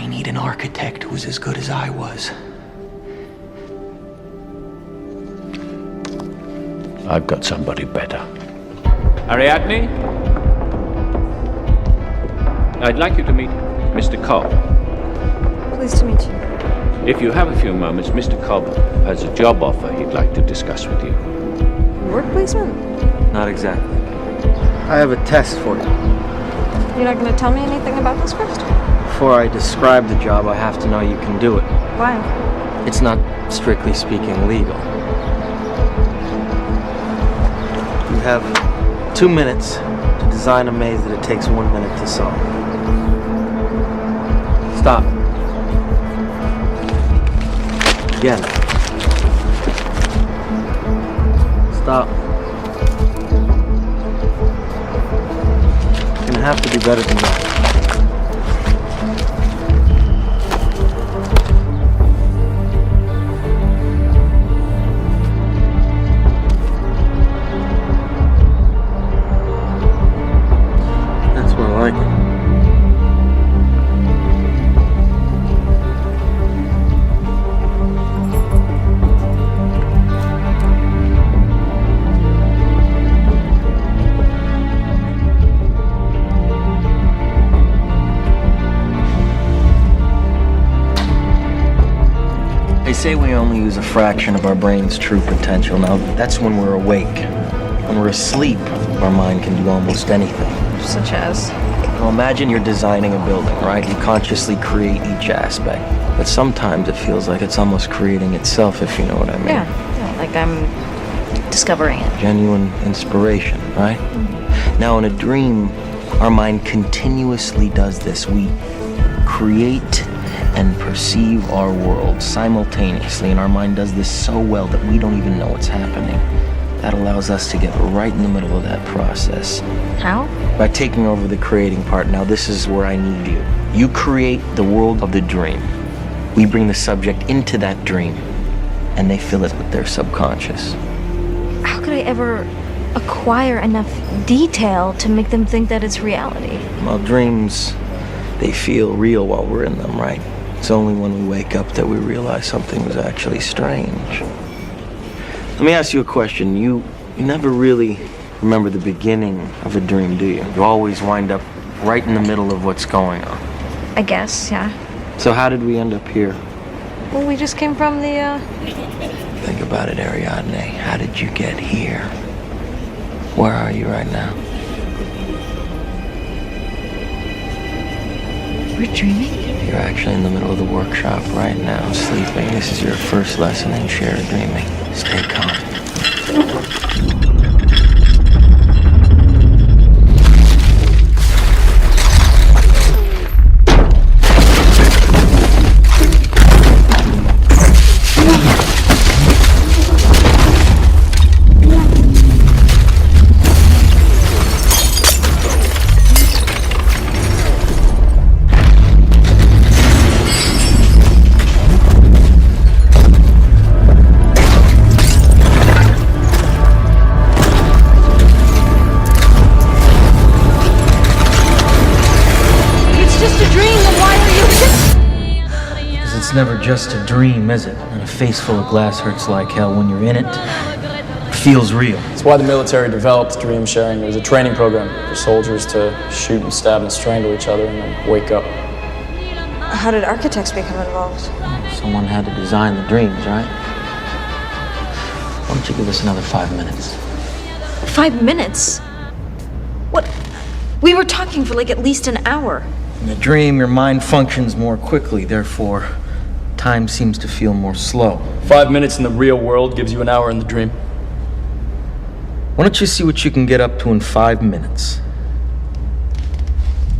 I need an architect who's as good as I was. I've got somebody better. Ariadne? I'd like you to meet Mr. Cobb. Pleased to meet you. If you have a few moments, Mr. Cobb has a job offer he'd like to discuss with you. Work placement? Not exactly. I have a test for you. You're not going to tell me anything about this first? Before I describe the job, I have to know you can do it. Why? It's not, strictly speaking, legal. You have 2 minutes to design a maze that it takes 1 minute to solve. Stop. Again. Stop. You're gonna have to do better than that. That's more like it. They say we only use a fraction of our brain's true potential. Now, that's when we're awake. When we're asleep, our mind can do almost anything. Such as? Now, imagine you're designing a building, right? You consciously create each aspect. But sometimes it feels like it's almost creating itself, if you know what I mean. Yeah, like I'm discovering it. Genuine inspiration, right? Mm-hmm. Now, in a dream, our mind continuously does this. We create and perceive our world simultaneously, and our mind does this so well that we don't even know what's happening. That allows us to get right in the middle of that process. How? By taking over the creating part. Now, this is where I need you. You create the world of the dream. We bring the subject into that dream, and they fill it with their subconscious. How could I ever acquire enough detail to make them think that it's reality? Well, dreams, they feel real while we're in them, right? It's only when we wake up that we realize something was actually strange. Let me ask you a question. You never really remember the beginning of a dream, do you? You always wind up right in the middle of what's going on. I guess, yeah. So how did we end up here? Well, we just came from the, Think about it, Ariadne. How did you get here? Where are you right now? We're dreaming? You're actually in the middle of the workshop right now, sleeping. This is your first lesson in shared dreaming. Stay calm. It's never just a dream, is it? And a face full of glass hurts like hell. When you're in it, it feels real. It's why the military developed dream sharing. It was a training program for soldiers to shoot and stab and strangle each other and then wake up. How did architects become involved? Someone had to design the dreams, right? Why don't you give us another 5 minutes? 5 minutes? What? We were talking for like at least an hour. In a dream, your mind functions more quickly, therefore, time seems to feel more slow. 5 minutes in the real world gives you an hour in the dream. Why don't you see what you can get up to in 5 minutes?